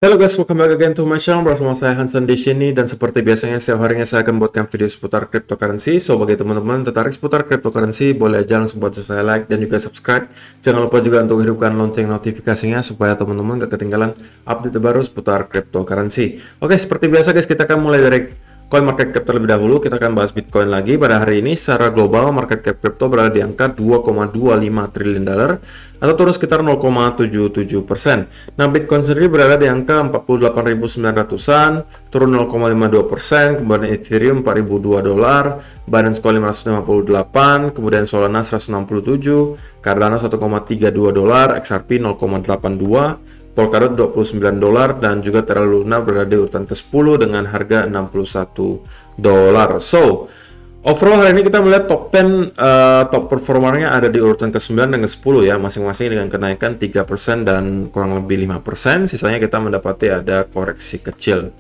Halo guys, welcome back again to my channel. Bersama saya Hansen di sini, dan seperti biasanya setiap harinya saya akan buatkan video seputar cryptocurrency. So bagi teman-teman tertarik seputar cryptocurrency, boleh aja langsung buat saya like dan juga subscribe. Jangan lupa juga untuk hidupkan lonceng notifikasinya supaya teman-teman gak ketinggalan update terbaru seputar cryptocurrency. Oke, seperti biasa guys, kita akan mulai dari coin market cap terlebih dahulu. Kita akan bahas Bitcoin lagi. Pada hari ini secara global market cap crypto berada di angka 2,25 triliun dolar atau turun sekitar 0,77%. Nah, Bitcoin sendiri berada di angka 48.900-an, turun 0,52%, kemudian Ethereum 4.002 dolar, Binance Coin 558, kemudian Solana 167, Cardano 1,32 dolar, XRP 0,82, Polkadot 29 dolar, dan juga Terra Luna berada di urutan ke-10 dengan harga 61 dolar. So, overall hari ini kita melihat top 10 top performernya ada di urutan ke-9 dan ke-10 ya, masing-masing dengan kenaikan 3% dan kurang lebih 5%. Sisanya kita mendapati ada koreksi kecil.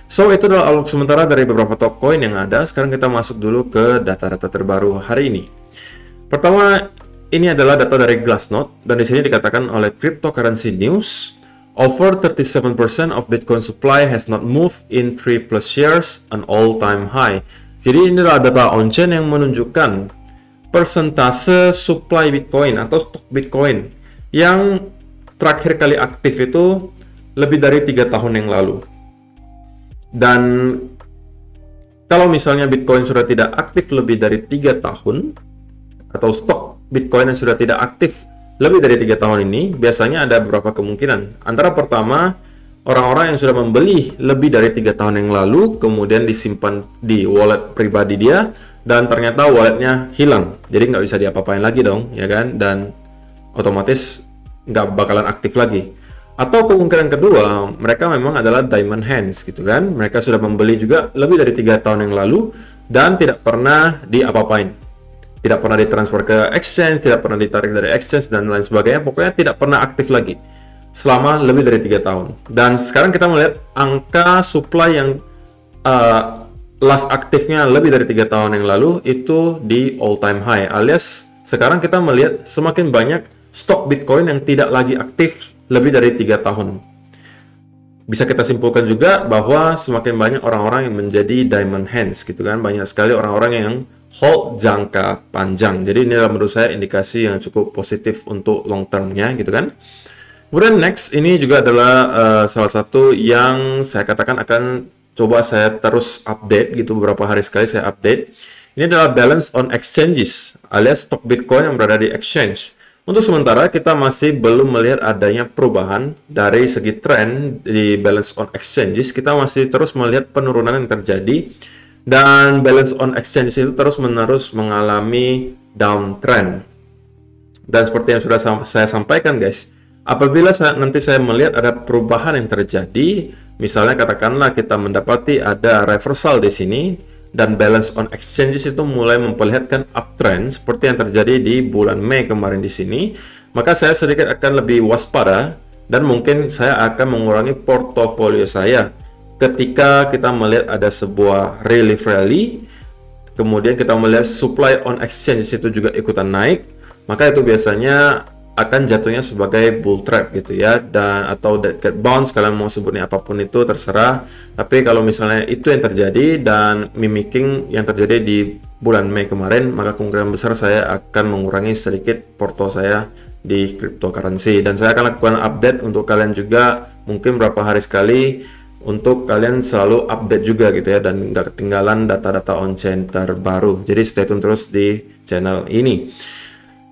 So, itu adalah outlook sementara dari beberapa top coin yang ada. Sekarang kita masuk dulu ke data-data terbaru hari ini. Pertama, ini adalah data dari Glassnode, dan di sini dikatakan oleh Cryptocurrency News, over 37% of Bitcoin supply has not moved in 3+ years, an all-time high. Jadi ini adalah data on-chain yang menunjukkan persentase supply Bitcoin atau stok Bitcoin yang terakhir kali aktif itu lebih dari 3 tahun yang lalu. Dan kalau misalnya Bitcoin sudah tidak aktif lebih dari 3 tahun, atau stok Bitcoin yang sudah tidak aktif lebih dari 3 tahun ini, biasanya ada beberapa kemungkinan. Antara pertama, orang-orang yang sudah membeli lebih dari 3 tahun yang lalu, kemudian disimpan di wallet pribadi dia, dan ternyata walletnya hilang. Jadi nggak bisa diapa-apain lagi dong, ya kan? Dan otomatis nggak bakalan aktif lagi. Atau kemungkinan kedua, mereka memang adalah diamond hands gitu kan. Mereka sudah membeli juga lebih dari 3 tahun yang lalu, dan tidak pernah diapa-apain. Tidak pernah ditransfer ke exchange, tidak pernah ditarik dari exchange, dan lain sebagainya. Pokoknya tidak pernah aktif lagi selama lebih dari 3 tahun. Dan sekarang kita melihat angka supply yang last aktifnya lebih dari 3 tahun yang lalu itu di all time high, alias sekarang kita melihat semakin banyak stok Bitcoin yang tidak lagi aktif lebih dari 3 tahun. Bisa kita simpulkan juga bahwa semakin banyak orang-orang yang menjadi diamond hands gitu kan. Banyak sekali orang-orang yang hold jangka panjang. Jadi ini adalah menurut saya indikasi yang cukup positif untuk long termnya gitu kan. Kemudian next, ini juga adalah salah satu yang saya katakan akan coba saya terus update gitu, beberapa hari sekali saya update. Ini adalah balance on exchanges, alias stok Bitcoin yang berada di exchange. Untuk sementara kita masih belum melihat adanya perubahan dari segi tren di balance on exchanges. Kita masih terus melihat penurunan yang terjadi, dan balance on exchanges itu terus-menerus mengalami downtrend. Dan seperti yang sudah saya sampaikan guys, apabila nanti saya melihat ada perubahan yang terjadi, misalnya katakanlah kita mendapati ada reversal di sini, dan balance on exchanges itu mulai memperlihatkan uptrend seperti yang terjadi di bulan Mei kemarin di sini, maka saya sedikit akan lebih waspada, dan mungkin saya akan mengurangi portofolio saya. Ketika kita melihat ada sebuah relief rally, kemudian kita melihat supply on exchange itu juga ikutan naik, maka itu biasanya akan jatuhnya sebagai bull trap gitu ya, dan atau dead cat bounce, kalian mau sebutnya apapun itu terserah. Tapi kalau misalnya itu yang terjadi dan mimicking yang terjadi di bulan Mei kemarin, maka kemungkinan besar saya akan mengurangi sedikit porto saya di cryptocurrency, dan saya akan lakukan update untuk kalian juga mungkin berapa hari sekali, untuk kalian selalu update juga gitu ya, dan nggak ketinggalan data-data on-chain terbaru. Jadi stay tune terus di channel ini.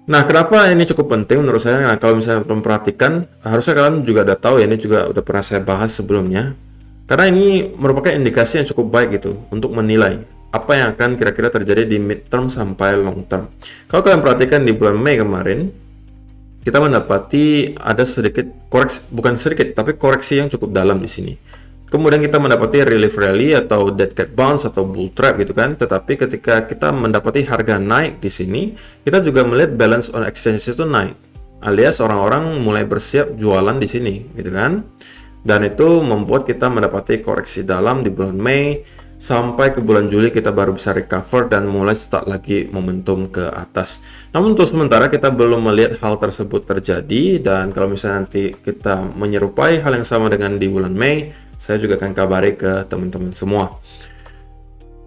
Nah, kenapa ini cukup penting menurut saya? Nah, kalau misalnya memperhatikan, harusnya kalian juga udah tahu ya, ini juga udah pernah saya bahas sebelumnya. Karena ini merupakan indikasi yang cukup baik gitu untuk menilai apa yang akan kira-kira terjadi di mid term sampai long term. Kalau kalian perhatikan di bulan Mei kemarin, kita mendapati ada sedikit koreksi, bukan sedikit, tapi koreksi yang cukup dalam di sini. Kemudian kita mendapati relief rally atau dead cat bounce atau bull trap gitu kan. Tetapi ketika kita mendapati harga naik di sini, kita juga melihat balance on exchange itu naik, alias orang-orang mulai bersiap jualan di sini gitu kan. Dan itu membuat kita mendapati koreksi dalam di bulan Mei, sampai ke bulan Juli kita baru bisa recover dan mulai start lagi momentum ke atas. Namun untuk sementara kita belum melihat hal tersebut terjadi, dan kalau misalnya nanti kita menyerupai hal yang sama dengan di bulan Mei, saya juga akan kabari ke teman-teman semua.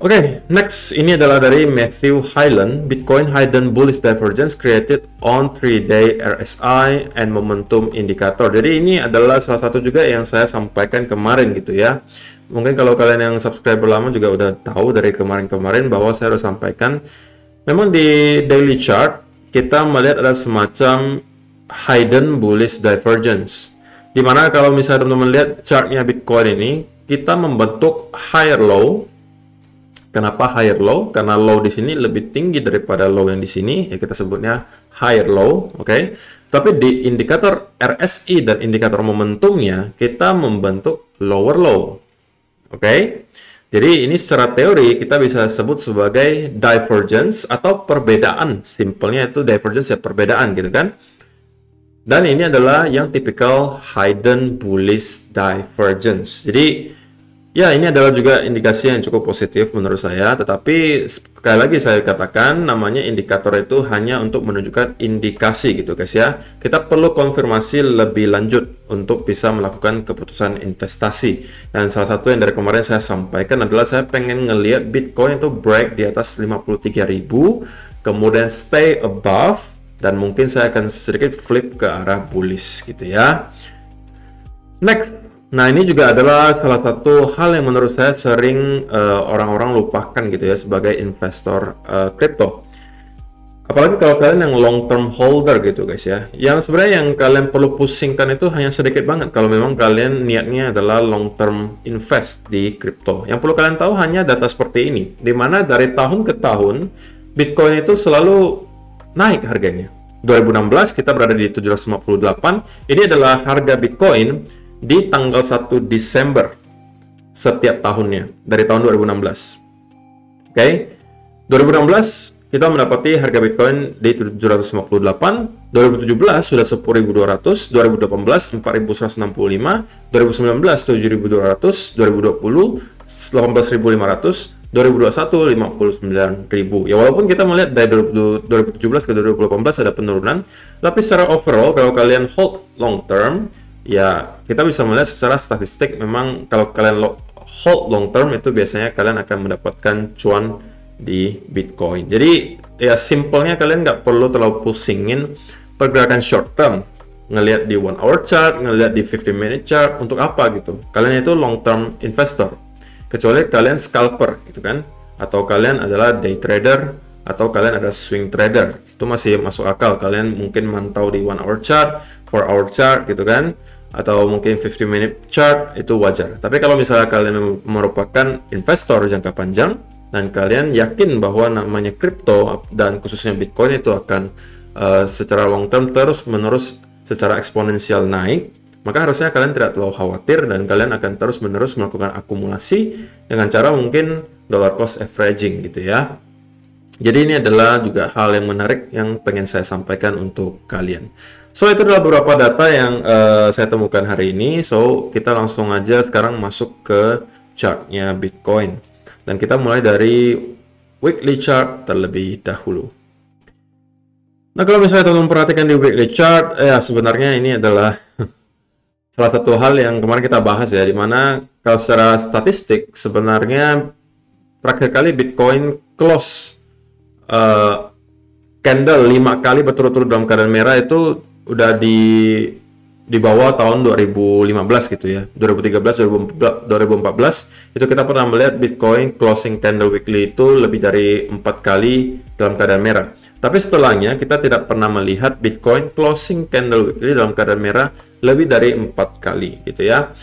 Oke, next ini adalah dari Matthew Hyland. Bitcoin hidden bullish divergence created on 3-day RSI and momentum indicator. Jadi ini adalah salah satu juga yang saya sampaikan kemarin gitu ya. Mungkin kalau kalian yang subscriber lama juga udah tahu dari kemarin-kemarin bahwa saya udah sampaikan. Memang di daily chart kita melihat ada semacam hidden bullish divergence. Dimana kalau misalnya teman-teman lihat chartnya Bitcoin ini, kita membentuk higher low. Kenapa higher low? Karena low di sini lebih tinggi daripada low yang di sini, ya kita sebutnya higher low, oke? Tapi di indikator RSI dan indikator momentumnya kita membentuk lower low, oke? Jadi ini secara teori kita bisa sebut sebagai divergence atau perbedaan. Simpelnya itu divergence ya, perbedaan gitu kan? Dan ini adalah yang typical hidden bullish divergence. Jadi ya, ini adalah juga indikasi yang cukup positif menurut saya, tetapi sekali lagi saya katakan namanya indikator itu hanya untuk menunjukkan indikasi gitu guys ya. Kita perlu konfirmasi lebih lanjut untuk bisa melakukan keputusan investasi. Dan salah satu yang dari kemarin saya sampaikan adalah saya pengen ngelihat Bitcoin itu break di atas 53.000, kemudian stay above, dan mungkin saya akan sedikit flip ke arah bullish gitu ya. Next. Nah, ini juga adalah salah satu hal yang menurut saya sering orang-orang lupakan gitu ya sebagai investor kripto. Apalagi kalau kalian yang long term holder gitu guys ya. Yang sebenarnya yang kalian perlu pusingkan itu hanya sedikit banget kalau memang kalian niatnya adalah long term invest di kripto. Yang perlu kalian tahu hanya data seperti ini, di mana dari tahun ke tahun Bitcoin itu selalu naik harganya. 2016 kita berada di 758. Ini adalah harga Bitcoin di tanggal 1 Desember setiap tahunnya dari tahun 2016. Oke. 2016 kita mendapati harga Bitcoin di 758, 2017 sudah 10.200, 2018 4.165, 2019 7.200, 2020 18.500, 2021 59.000. Ya, walaupun kita melihat dari 2017 ke 2018 ada penurunan, tapi secara overall kalau kalian hold long term, ya kita bisa melihat secara statistik memang kalau kalian hold long term itu biasanya kalian akan mendapatkan cuan di Bitcoin. Jadi ya simpelnya kalian nggak perlu terlalu pusingin pergerakan short term, ngelihat di 1 hour chart, ngelihat di 15-minute chart, untuk apa gitu. Kalian itu long term investor, kecuali kalian scalper gitu kan, atau kalian adalah day trader, atau kalian ada swing trader. Itu masih masuk akal, kalian mungkin mantau di 1 hour chart, 4 hour chart gitu kan, atau mungkin 50-minute chart, itu wajar. Tapi kalau misalnya kalian merupakan investor jangka panjang dan kalian yakin bahwa namanya kripto dan khususnya Bitcoin itu akan secara long term terus menerus secara eksponensial naik, maka harusnya kalian tidak terlalu khawatir dan kalian akan terus menerus melakukan akumulasi dengan cara mungkin dollar cost averaging gitu ya. Jadi ini adalah juga hal yang menarik yang pengen saya sampaikan untuk kalian. So itu adalah beberapa data yang saya temukan hari ini. So kita langsung aja sekarang masuk ke chartnya Bitcoin. Dan kita mulai dari weekly chart terlebih dahulu. Nah, kalau misalnya teman-teman perhatikan di weekly chart, ya sebenarnya ini adalah salah satu hal yang kemarin kita bahas ya, dimana kalau secara statistik sebenarnya terakhir kali Bitcoin close candle 5 kali berturut-turut dalam keadaan merah itu udah di bawah tahun 2015 gitu ya. 2013, 2014 itu kita pernah melihat Bitcoin closing candle weekly itu lebih dari 4 kali dalam keadaan merah. Tapi setelahnya kita tidak pernah melihat Bitcoin closing candle weekly dalam keadaan merah lebih dari 4 kali gitu ya.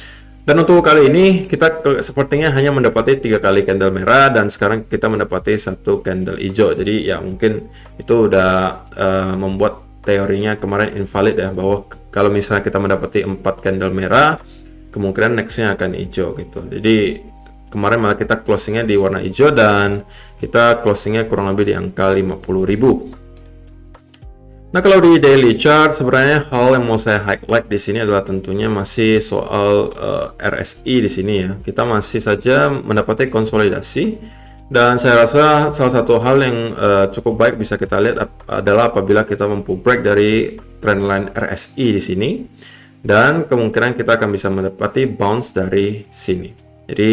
Dan untuk kali ini kita sepertinya hanya mendapati 3 kali candle merah dan sekarang kita mendapati 1 candle hijau. Jadi ya mungkin itu udah membuat teorinya kemarin invalid ya, bahwa kalau misalnya kita mendapati 4 candle merah, kemungkinan nextnya akan hijau gitu. Jadi kemarin malah kita closingnya di warna hijau dan kita closingnya kurang lebih di angka 50.000. Nah, kalau di daily chart sebenarnya hal yang mau saya highlight di sini adalah tentunya masih soal RSI di sini ya. Kita masih saja mendapati konsolidasi, dan saya rasa salah satu hal yang cukup baik bisa kita lihat adalah apabila kita mampu break dari trendline RSI di sini, dan kemungkinan kita akan bisa mendapati bounce dari sini. Jadi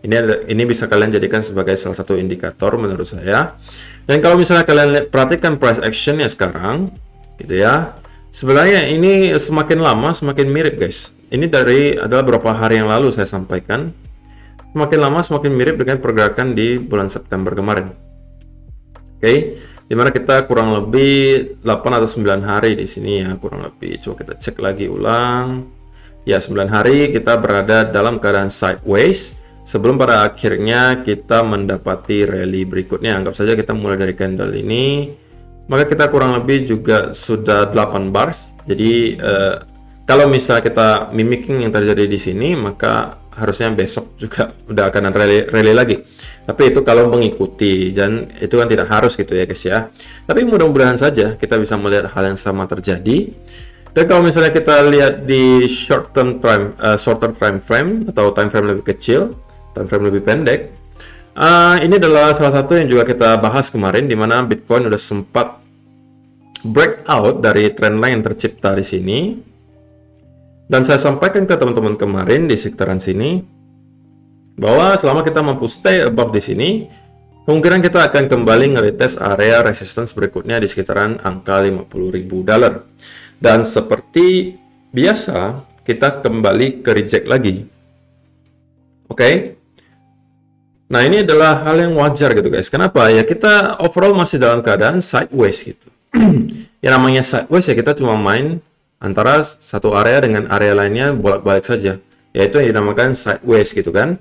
ini bisa kalian jadikan sebagai salah satu indikator menurut saya. Dan kalau misalnya kalian perhatikan price actionnya sekarang, gitu ya, sebenarnya ini semakin lama semakin mirip guys. Ini adalah beberapa hari yang lalu saya sampaikan. Semakin lama semakin mirip dengan pergerakan di bulan September kemarin. Oke, dimana kita kurang lebih 8 atau 9 hari di sini ya, kurang lebih. Coba kita cek lagi ulang. Ya, 9 hari kita berada dalam keadaan sideways sebelum pada akhirnya kita mendapati rally berikutnya. Anggap saja kita mulai dari candle ini, maka kita kurang lebih juga sudah 8 bars. Jadi kalau misalnya kita mimicking yang terjadi di sini, maka harusnya besok juga udah akan ada rally lagi. Tapi itu kalau mengikuti, dan itu kan tidak harus gitu ya guys ya. Tapi mudah-mudahan saja kita bisa melihat hal yang sama terjadi. Dan kalau misalnya kita lihat di shorter time frame atau time frame lebih kecil, time frame lebih pendek, ini adalah salah satu yang juga kita bahas kemarin, di mana Bitcoin udah sempat breakout dari trendline yang tercipta di sini. Dan saya sampaikan ke teman-teman kemarin di sekitaran sini bahwa selama kita mampu stay above di sini, kemungkinan kita akan kembali nge-retest area resistance berikutnya di sekitaran angka $50.000. Dan seperti biasa, kita kembali ke reject lagi. Oke. Nah, ini adalah hal yang wajar gitu guys. Kenapa? Ya kita overall masih dalam keadaan sideways gitu. Yang namanya sideways ya kita cuma main antara satu area dengan area lainnya bolak-balik saja. Yaitu yang dinamakan sideways gitu kan.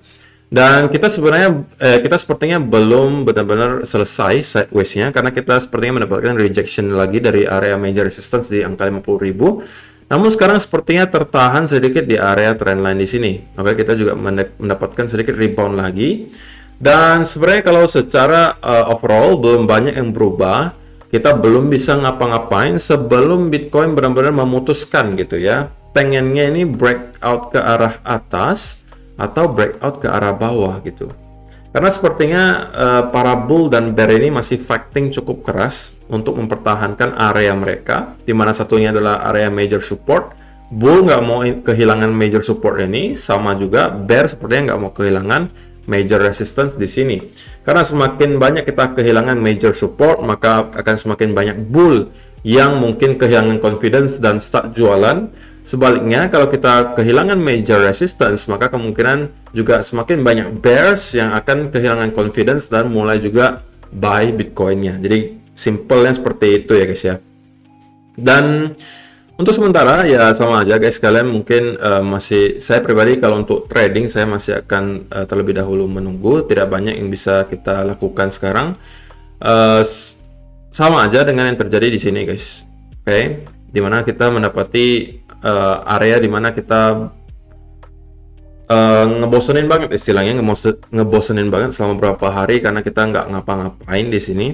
Dan kita sepertinya belum benar-benar selesai sideways-nya, karena kita sepertinya mendapatkan rejection lagi dari area major resistance di angka 50.000. Namun sekarang sepertinya tertahan sedikit di area trendline di sini. Oke, kita juga mendapatkan sedikit rebound lagi. Dan sebenarnya kalau secara overall belum banyak yang berubah. Kita belum bisa ngapa-ngapain sebelum Bitcoin benar-benar memutuskan gitu ya. Pengennya ini breakout ke arah atas atau breakout ke arah bawah gitu. Karena sepertinya para bull dan bear ini masih fighting cukup keras untuk mempertahankan area mereka, di mana satunya adalah area major support. Bull nggak mau kehilangan major support ini, sama juga bear sepertinya nggak mau kehilangan major resistance di sini. Karena semakin banyak kita kehilangan major support, maka akan semakin banyak bull yang mungkin kehilangan confidence dan start jualan. Sebaliknya, kalau kita kehilangan major resistance, maka kemungkinan juga semakin banyak bears yang akan kehilangan confidence dan mulai juga buy Bitcoin-nya. Jadi, simpelnya seperti itu ya guys ya. Dan untuk sementara ya sama aja guys, kalian mungkin saya pribadi kalau untuk trading saya masih akan terlebih dahulu menunggu. Tidak banyak yang bisa kita lakukan sekarang. Sama aja dengan yang terjadi di sini guys. Oke, dimana kita mendapati area dimana kita ngebosenin banget, istilahnya ngebosenin banget selama beberapa hari karena kita nggak ngapa-ngapain di sini.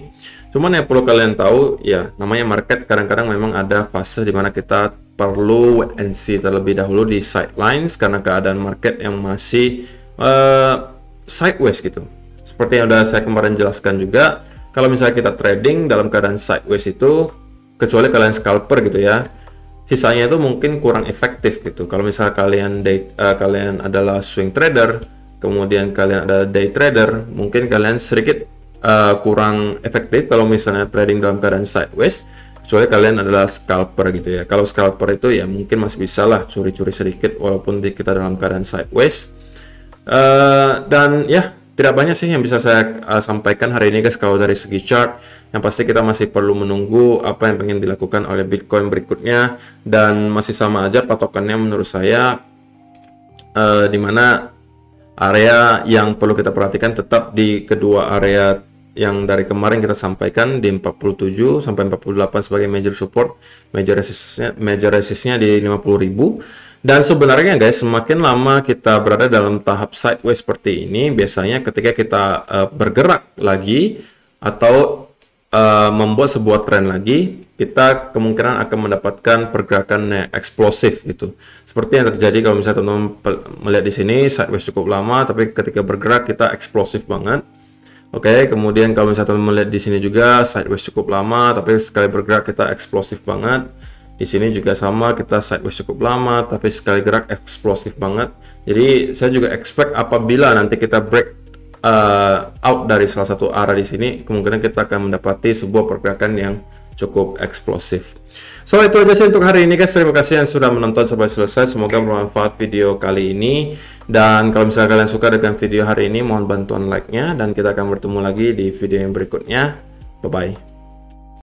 Cuman ya perlu kalian tahu ya, namanya market kadang-kadang memang ada fase dimana kita perlu wait and see terlebih dahulu di sidelines karena keadaan market yang masih sideways gitu. Seperti yang udah saya kemarin jelaskan juga, kalau misalnya kita trading dalam keadaan sideways itu, kecuali kalian scalper gitu ya, sisanya itu mungkin kurang efektif gitu. Kalau misalnya kalian adalah swing trader, kemudian kalian ada day trader, mungkin kalian sedikit kurang efektif kalau misalnya trading dalam keadaan sideways, kecuali kalian adalah scalper gitu ya. Kalau scalper itu ya mungkin masih bisa lah curi-curi sedikit walaupun kita dalam keadaan sideways. Dan ya tidak banyak sih yang bisa saya sampaikan hari ini guys kalau dari segi chart. Yang pasti kita masih perlu menunggu apa yang pengen dilakukan oleh Bitcoin berikutnya, dan masih sama aja patokannya menurut saya, dimana area yang perlu kita perhatikan tetap di kedua area yang dari kemarin kita sampaikan di 47 sampai 48 sebagai major support, major resistance-nya di 50.000. Dan sebenarnya guys, semakin lama kita berada dalam tahap sideways seperti ini, biasanya ketika kita bergerak lagi atau membuat sebuah tren lagi, kita kemungkinan akan mendapatkan pergerakan yang eksplosif gitu. Seperti yang terjadi kalau misalnya teman-teman melihat di sini sideways cukup lama, tapi ketika bergerak kita eksplosif banget. Oke, kemudian kalau misalnya teman-teman lihat di sini juga sideways cukup lama, tapi sekali bergerak kita eksplosif banget. Di sini juga sama, kita sideways cukup lama, tapi sekali gerak eksplosif banget. Jadi saya juga expect apabila nanti kita break out dari salah satu area di sini, kemungkinan kita akan mendapati sebuah pergerakan yang cukup eksplosif. So itu aja sih untuk hari ini guys. Terima kasih yang sudah menonton sampai selesai. Semoga bermanfaat video kali ini. Dan kalau misalnya kalian suka dengan video hari ini, mohon bantuan like-nya. Dan kita akan bertemu lagi di video yang berikutnya. Bye bye.